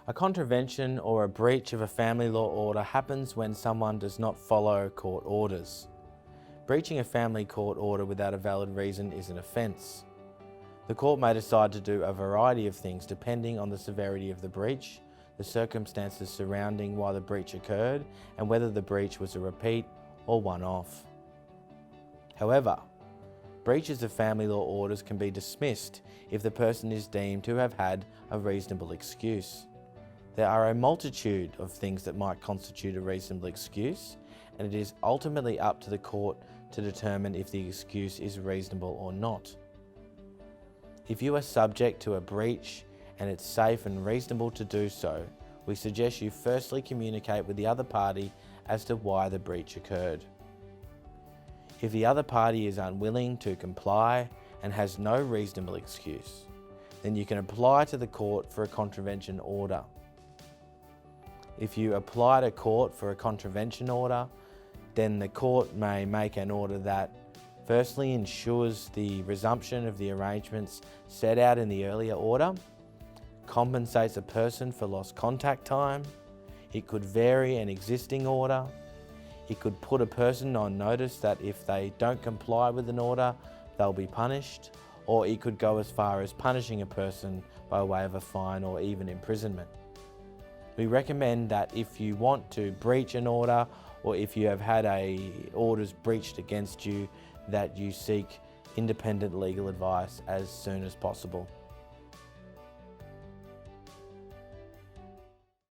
A contravention or a breach of a family law order happens when someone does not follow court orders. Breaching a family court order without a valid reason is an offence. The court may decide to do a variety of things depending on the severity of the breach, the circumstances surrounding why the breach occurred, and whether the breach was a repeat or one-off. However, breaches of family law orders can be dismissed if the person is deemed to have had a reasonable excuse. There are a multitude of things that might constitute a reasonable excuse, and it is ultimately up to the court to determine if the excuse is reasonable or not. If you are subject to a breach and it's safe and reasonable to do so, we suggest you firstly communicate with the other party as to why the breach occurred. If the other party is unwilling to comply and has no reasonable excuse, then you can apply to the court for a contravention order. If you apply to court for a contravention order, then the court may make an order that firstly ensures the resumption of the arrangements set out in the earlier order, compensates a person for lost contact time, it could vary an existing order, it could put a person on notice that if they don't comply with an order, they'll be punished, or it could go as far as punishing a person by way of a fine or even imprisonment. We recommend that if you want to breach an order, or if you have had orders breached against you, that you seek independent legal advice as soon as possible.